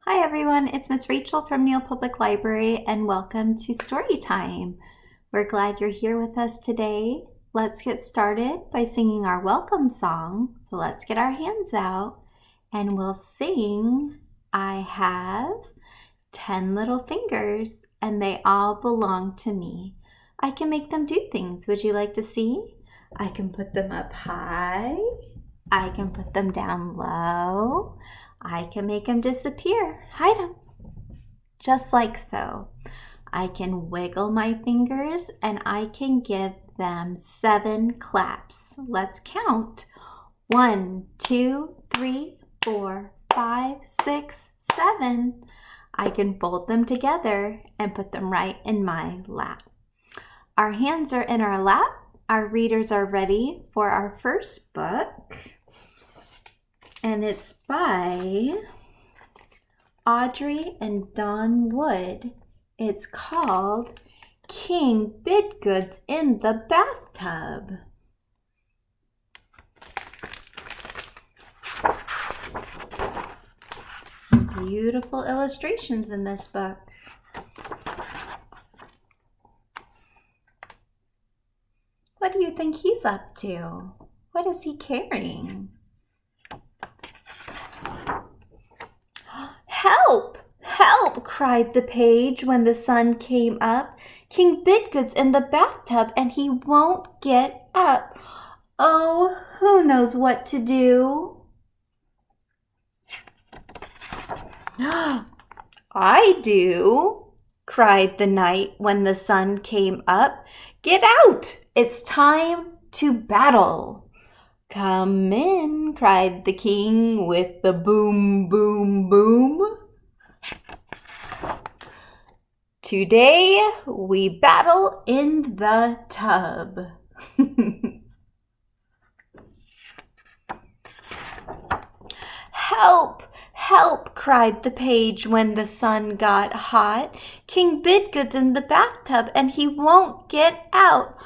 Hi everyone, it's Miss Rachel from Neal Public Library and welcome to Storytime. We're glad you're here with us today. Let's get started by singing our welcome song. So let's get our hands out and we'll sing, I have 10 little fingers and they all belong to me. I can make them do things. Would you like to see? I can put them up high. I can put them down low. I can make them disappear, hide them, just like so. I can wiggle my fingers and I can give them 7 claps. Let's count. 1, 2, 3, 4, 5, 6, 7. I can fold them together and put them right in my lap. Our hands are in our lap. Our readers are ready for our first book. And it's by Audrey and Don Wood. It's called King Bidgood's in the Bathtub. Beautiful illustrations in this book. What do you think he's up to? What is he carrying? Help! Help! Cried the page when the sun came up. King Bidgood's in the bathtub and he won't get up. Oh, who knows what to do? I do, cried the knight when the sun came up. Get out! It's time to battle. Come in, cried the king with the boom, boom, boom. Today we battle in the tub. Help! Help! Cried the page when the sun got hot. King Bidgood's in the bathtub and he won't get out.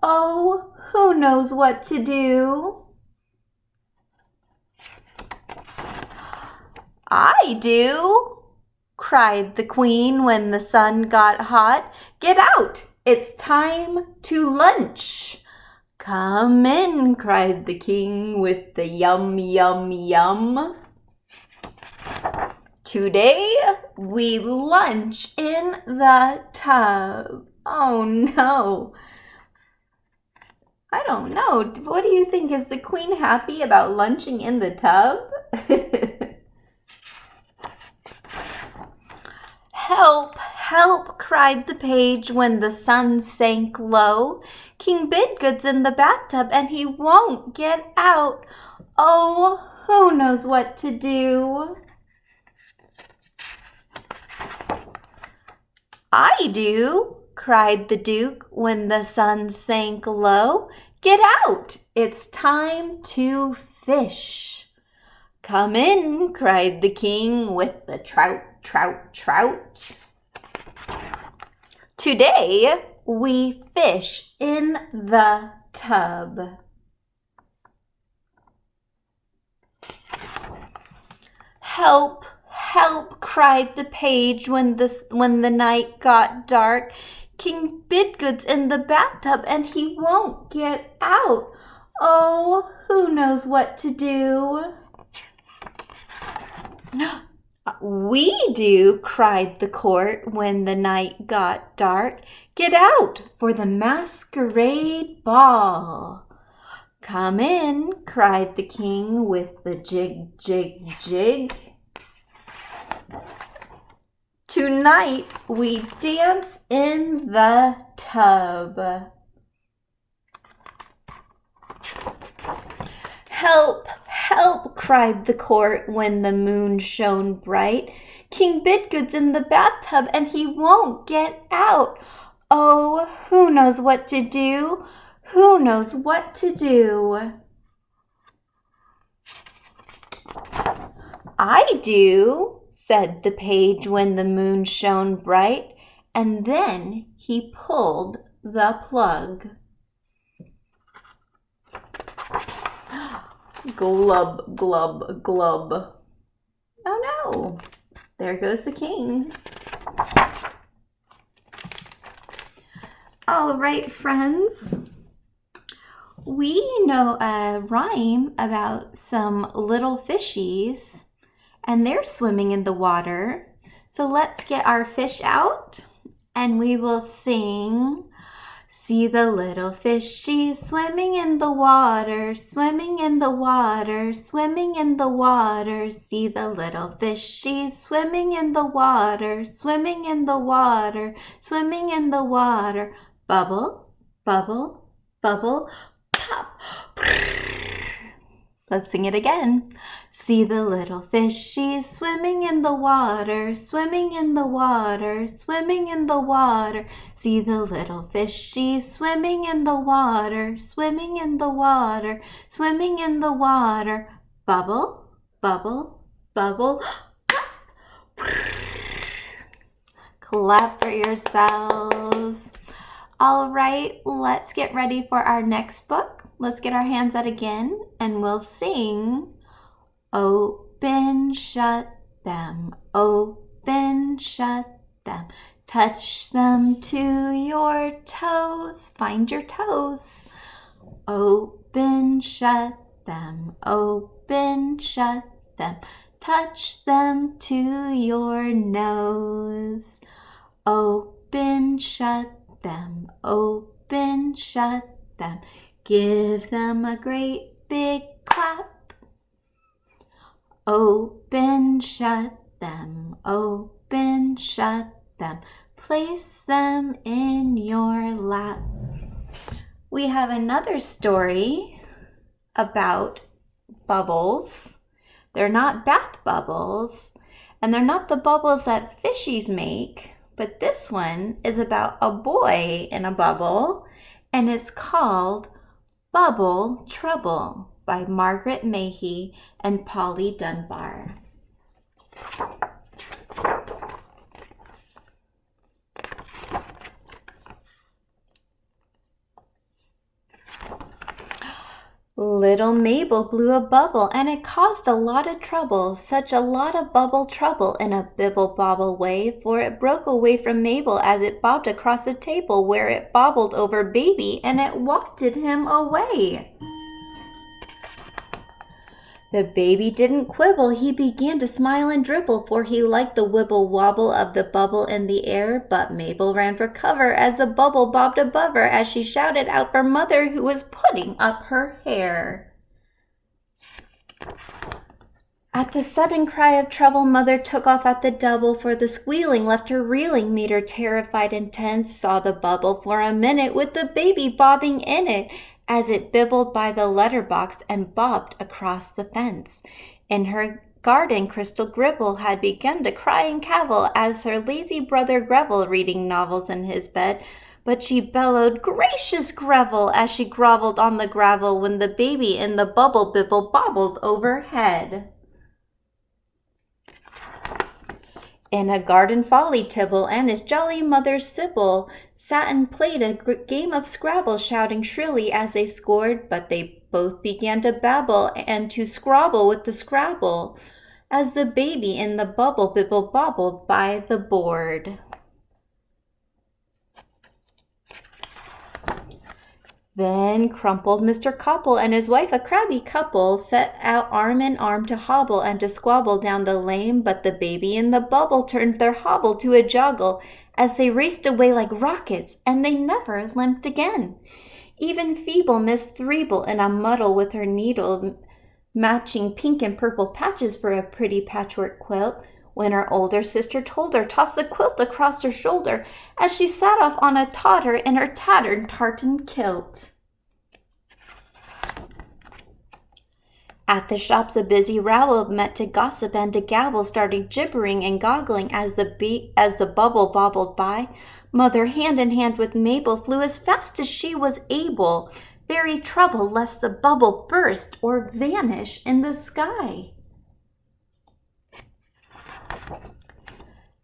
Oh, who knows what to do? I do, cried the queen when the sun got hot. Get out! It's time to lunch. Come in, cried the king with the yum, yum, yum. Today we lunch in the tub. Oh no. I don't know. What do you think? Is the queen happy about lunching in the tub? Help! Help! Cried the page when the sun sank low. King Bidgood's in the bathtub and he won't get out. Oh, who knows what to do? I do, cried the duke when the sun sank low. Get out! It's time to fish. Come in, cried the king with the trout, trout, trout. Today we fish in the tub. Help! Help! Cried the page when the night got dark. King Bidgood's in the bathtub and he won't get out. Oh, who knows what to do? We do, cried the court when the night got dark. Get out for the masquerade ball. Come in, cried the king with the jig, jig, jig. Tonight we dance in the tub. Help! Help! Cried the court when the moon shone bright. King Bidgood's in the bathtub and he won't get out. Oh, who knows what to do? Who knows what to do? I do, said the page when the moon shone bright, and then he pulled the plug. Glub, glub, glub. Oh no! There goes the king. All right, friends. We know a rhyme about some little fishies, and they're swimming in the water. So let's get our fish out, and we will sing, see the little fishies swimming in the water, swimming in the water, swimming in the water. See the little fishies swimming in the water, swimming in the water, swimming in the water. Bubble, bubble, bubble, pop. Let's sing it again. See the little fishies swimming in the water, swimming in the water, swimming in the water. See the little fishies swimming in the water, swimming in the water, swimming in the water. Bubble, bubble, bubble, pop. Clap for yourselves. All right, let's get ready for our next book. Let's get our hands out again, and we'll sing, open, shut them, open, shut them. Touch them to your toes, find your toes. Open, shut them, open, shut them. Touch them to your nose. Open, shut them, open, shut them. Give them a great big clap. Open, shut them, open, shut them. Place them in your lap. We have another story about bubbles. They're not bath bubbles, and they're not the bubbles that fishies make, but this one is about a boy in a bubble, and it's called Bubble Trouble by Margaret Mahy and Polly Dunbar. Little Mabel blew a bubble, and it caused a lot of trouble, such a lot of bubble trouble in a bibble-bobble way, for it broke away from Mabel as it bobbed across the table, where it bobbled over Baby, and it wafted him away. The baby didn't quibble, he began to smile and dribble, for he liked the wibble-wobble of the bubble in the air. But Mabel ran for cover as the bubble bobbed above her, as she shouted out for Mother, who was putting up her hair. At the sudden cry of trouble, Mother took off at the double, for the squealing left her reeling, made her terrified and tense. Saw the bubble for a minute with the baby bobbing in it, as it bibbled by the letterbox and bobbed across the fence. In her garden, Crystal Gribble had begun to cry and cavil, as her lazy brother Greville reading novels in his bed. But she bellowed, "Gracious Greville," as she grovelled on the gravel, when the baby in the bubble bibble bobbled overhead. In a garden, Folly Tibble and his jolly mother Sybil sat and played a game of Scrabble, shouting shrilly as they scored. But they both began to babble and to scrabble with the Scrabble, as the baby in the bubble bibble bobbled by the board. Then crumpled Mr. Copple and his wife, a crabby couple, set out arm in arm to hobble and to squabble down the lane. But the baby in the bubble turned their hobble to a joggle, as they raced away like rockets, and they never limped again. Even feeble Miss Threeble, in a muddle with her needle, matching pink and purple patches for a pretty patchwork quilt, when her older sister told her, tossed the quilt across her shoulder, as she sat off on a totter in her tattered tartan kilt. At the shops a busy rabble met to gossip and to gabble, started gibbering and goggling as the bubble bobbled by. Mother, hand in hand with Mabel, flew as fast as she was able, very troubled lest the bubble burst or vanish in the sky.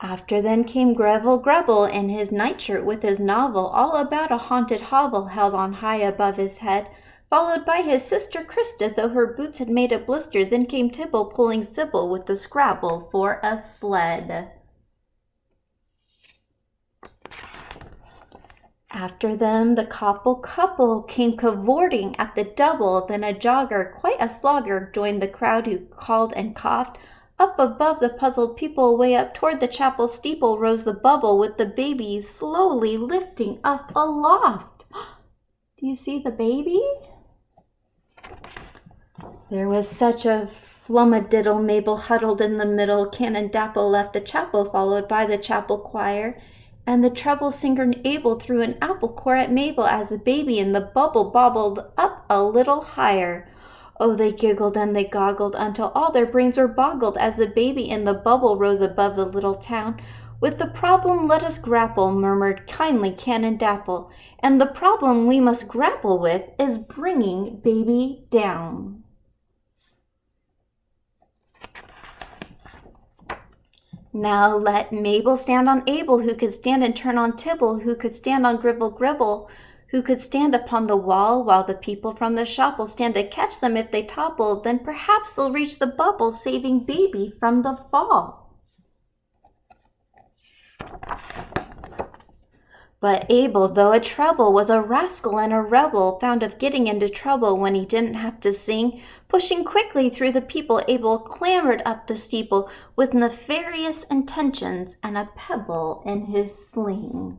After then came Greville Grubble in his nightshirt with his novel, all about a haunted hovel held on high above his head. followed by his sister Krista, though her boots had made a blister. Then came Tibble, pulling Sybil with the Scrabble for a sled. After them, the couple came cavorting at the double. Then a jogger, quite a slogger, joined the crowd who called and coughed. Up above the puzzled people, way up toward the chapel steeple, rose the bubble with the baby slowly lifting up aloft. Do you see the baby? There was such a flummadiddle. Mabel huddled in the middle. Canon Dapple left the chapel, followed by the chapel choir. And the treble singer Abel threw an apple core at Mabel as the baby in the bubble bobbled up a little higher. Oh, they giggled and they goggled until all their brains were boggled as the baby in the bubble rose above the little town. With the problem let us grapple, murmured kindly Canon Dapple, and the problem we must grapple with is bringing baby down. Now let Mabel stand on Abel, who could stand and turn on Tibble, who could stand on Gribble, who could stand upon the wall, while the people from the shop will stand to catch them if they topple. Then perhaps they'll reach the bubble, saving baby from the fall. But Abel, though a treble, was a rascal and a rebel, found of getting into trouble when he didn't have to sing. Pushing quickly through the people, Abel clambered up the steeple with nefarious intentions and a pebble in his sling.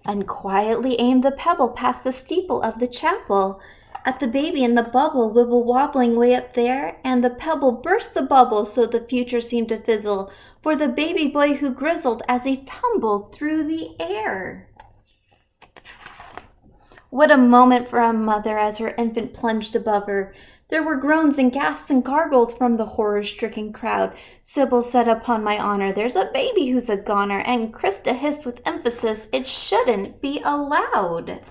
And quietly aimed the pebble past the steeple of the chapel at the baby in the bubble, wibble wobbling way up there, and the pebble burst the bubble so the future seemed to fizzle for the baby boy who grizzled as he tumbled through the air. What a moment for a mother as her infant plunged above her. There were groans and gasps and gargles from the horror-stricken crowd. Sybil said, upon my honor, there's a baby who's a goner, and Krista hissed with emphasis, it shouldn't be allowed.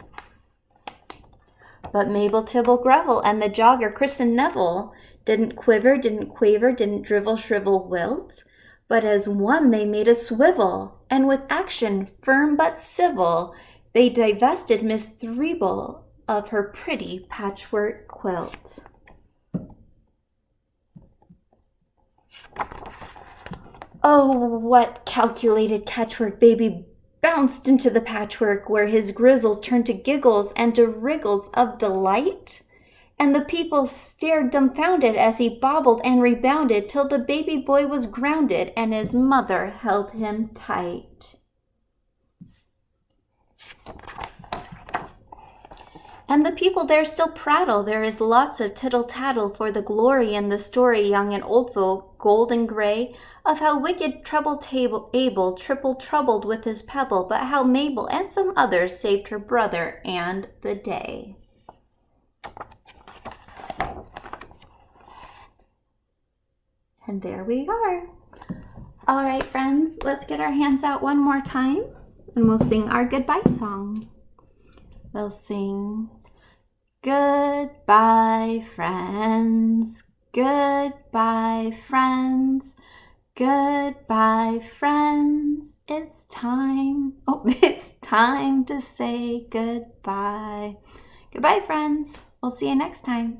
But Mabel, Tibble, Gravel, and the jogger, Chris and Neville, didn't quiver, didn't quaver, didn't drivel, shrivel, wilt, but as one they made a swivel, and with action firm but civil, they divested Miss Threeble of her pretty patchwork quilt. Oh, what calculated catchwork! Baby bounced into the patchwork, where his grizzles turned to giggles and to wriggles of delight. And the people stared dumbfounded as he bobbled and rebounded till the baby boy was grounded and his mother held him tight. And the people there still prattle. There is lots of tittle-tattle for the glory in the story, young and old folk, gold and gray, of how wicked Abel triple troubled with his pebble, but how Mabel and some others saved her brother and the day. And there we are. All right, friends, let's get our hands out one more time, and we'll sing our goodbye song. We'll sing, goodbye, friends, goodbye, friends, goodbye, friends, it's time to say goodbye. Goodbye, friends. We'll see you next time.